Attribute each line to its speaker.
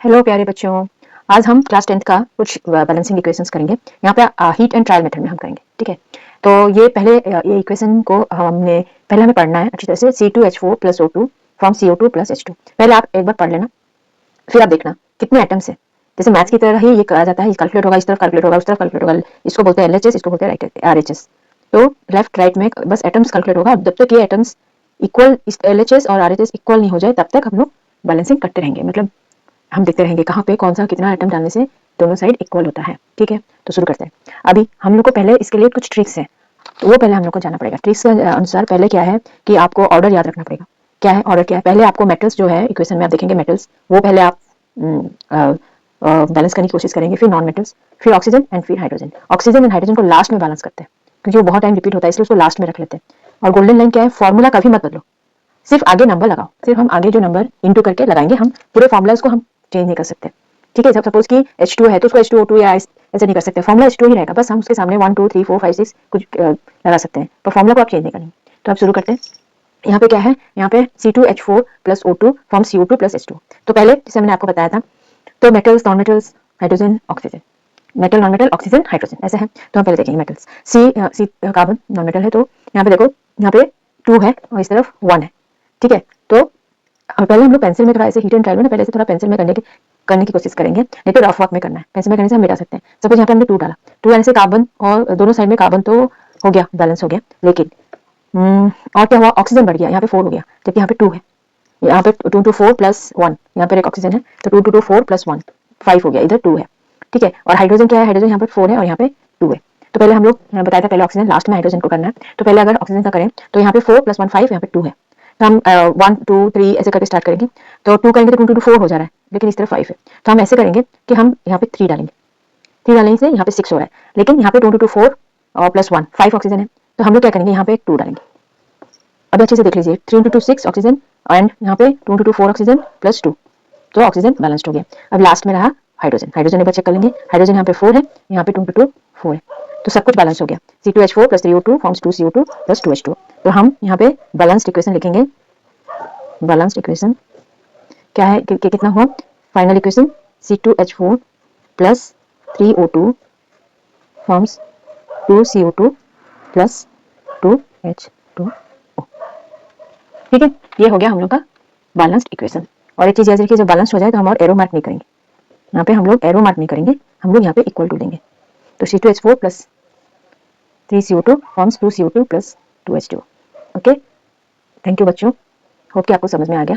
Speaker 1: Hello प्यारे बच्चों, आज हम क्लास 10th का कुछ बैलेंसिंग इक्वेशंस करेंगे। यहाँ पे हीट एंड ट्रायल मेथड में हम करेंगे, ठीक है। तो ये पहले ये इक्वेशन को हमें पढ़ना है अच्छी तरह से। C2H4 plus O2 from CO2 plus H2। पहले आप एक बार पढ़ लेना, फिर आप देखना कितने एटम्स है। जैसे मैथ्स की तरह ही ये कहा जाता है, कैलकुलेट होगा, इस तरफ कैलकुलेट होगा, उस तरफ कैलकुलेट होगा। इसको बोलते हैं LHS, इसको बोलते हैं RHS। तो लेफ्ट राइट में बस एटम्स कैलकुलेट होगा। जब तक ये एटम्स इक्वल, LHS और RHS इक्वल नहीं हो जाए तब तक हम लोग बैलेंसिंग करते रहेंगे। मतलब हम देखते रहेंगे कहाँ पे कौन सा कितना आइटम डालने से दोनों साइड इक्वल होता है, ठीक है। तो शुरू करते हैं। अभी हम लोग को पहले इसके लिए कुछ ट्रिक्स है, तो वो पहले हम लोग को जाना पड़ेगा। ट्रिक्स के अनुसार पहले क्या है कि आपको ऑर्डर याद रखना पड़ेगा। क्या है ऑर्डर? क्या है, पहले आपको मेटल्स जो है इक्वेशन में आप देखेंगे मेटल्स, वो पहले आप बैलेंस करने की कोशिश करेंगे, फिर नॉन मेटल्स, फिर ऑक्सीजन एंड फिर हाइड्रोजन। ऑक्सीजन एंड हाइड्रोजन को लास्ट में बैलेंस करते हैं क्योंकि वो बहुत टाइम रिपीट होता है, इसलिए उसको लास्ट में रख लेते हैं। और गोल्डन लाइन क्या है, फॉर्मूला कभी मत बदलो, सिर्फ आगे नंबर लगाओ। सिर्फ हम आगे जो नंबर इंटू करके लगाएंगे, हम पूरे फॉर्मुलाज को हम चेंज नहीं कर सकते, ठीक है। जब सपोज कि H2 है तो उसको H2O2 या ऐसे नहीं कर सकते, फॉर्मुला H2 ही रहेगा, बस हम उसके सामने 1 2 3 4 5 6 कुछ लगा सकते हैं, पर फॉर्मुला को आप चेंज नहीं करेंगे। तो आप शुरू करते हैं। यहाँ पे क्या है, यहाँ पे C2H4 plus O2 from CO2 plus H2। तो पहले जैसे मैंने आपको बताया था, तो metals, non metals, hydrogen, oxygen, metal, non metal, oxygen, hydrogen, ऐसे है। तो हम पहले देखेंगे मेटल्स। सी कार्बन नॉन मेटल है, तो यहाँ पे देखो, यहाँ पे 2 है और इस तरफ 1 है, ठीक है। तो पहले हम लोग पेंसिल में थोड़ा ऐसे हीट एंड ट्रायल में पहले से थोड़ा पेंसिल में करने की कोशिश करेंगे, नहीं तो रफ वर्क में करना है। पेंसिल में करने से हम मिटा सकते हैं। सपोज यहाँ पे हमने 2 डाला, 2 डालने से कार्बन और दोनों साइड में कार्बन तो हो गया, बैलेंस हो गया। लेकिन और क्या हुआ, ऑक्सीजन बढ़ गया, यहाँ पे 4 हो गया, जबकि यहाँ पे 2 है। यहाँ पे 2 2 4 प्लस 1, यहाँ पे एक ऑक्सीजन है, तो 2 2 2 4 प्लस 1 5 हो गया, इधर 2 है, ठीक है। और हाइड्रोजन क्या है, हाइड्रोजन यहाँ पे 4 है और यहाँ पे 2 है। तो पहले हम लोग बताया था, पहले ऑक्सीजन, लास्ट में हाइड्रोजन को करना है। तो पहले अगर ऑक्सीजन का करें तो यहाँ पे 4 प्लस 1 5, यहाँ पे 2 है। तो हम 1 2 3 ऐसे करके स्टार्ट करेंगे। तो 2 करेंगे तो 2 2 4 हो जा रहा है, लेकिन इस तरफ 5 है। तो हम ऐसे करेंगे कि हम यहाँ पे 3 डालेंगे, 3 डालने से यहाँ पे 6 हो रहा है, लेकिन यहाँ पे 2 2 4 और प्लस 1 5 ऑक्सीजन है। तो हम लोग क्या करेंगे, यहाँ पे 2 डालेंगे। अब अच्छे से देख लीजिए, 3 2 6 ऑक्सीजन एंड यहाँ पे 2 2 4 ऑक्सीजन प्लस 2, तो ऑक्सीजन बैलेंस्ड हो गया। अब लास्ट में रहा हाइड्रोजन। हाइड्रोजन एक बार चेक कर लेंगे, हाइड्रोजन यहाँ पे 4 है, यहाँ पे 2 2 4 है, तो सब कुछ बैलेंस हो गया। C2H4 plus 3O2 forms 2CO2 plus 2H2। तो हम यहाँ पे बैलेंस्ड इक्वेशन लिखेंगे। बैलेंस्ड इक्वेशन क्या है कि कितना हुआ, final equation C2H4 plus 3O2 forms 2CO2 plus 2H2। ठीक है, ये हो गया हम लोग का बैलेंस्ड इक्वेशन। और एक चीज याद रखिए, जब बैलेंस हो जाए तो हम और एरो मार्क नहीं करेंगे, यहाँ पे हम लोग एरो मार्क नहीं करेंगे, हम लोग यहाँ पे इक्वल टू देंगे। तो C2H4 plus 3CO2 forms 2CO2 plus 2H2। Okay, thank you बच्चों, होप कि आपको समझ में आ गया।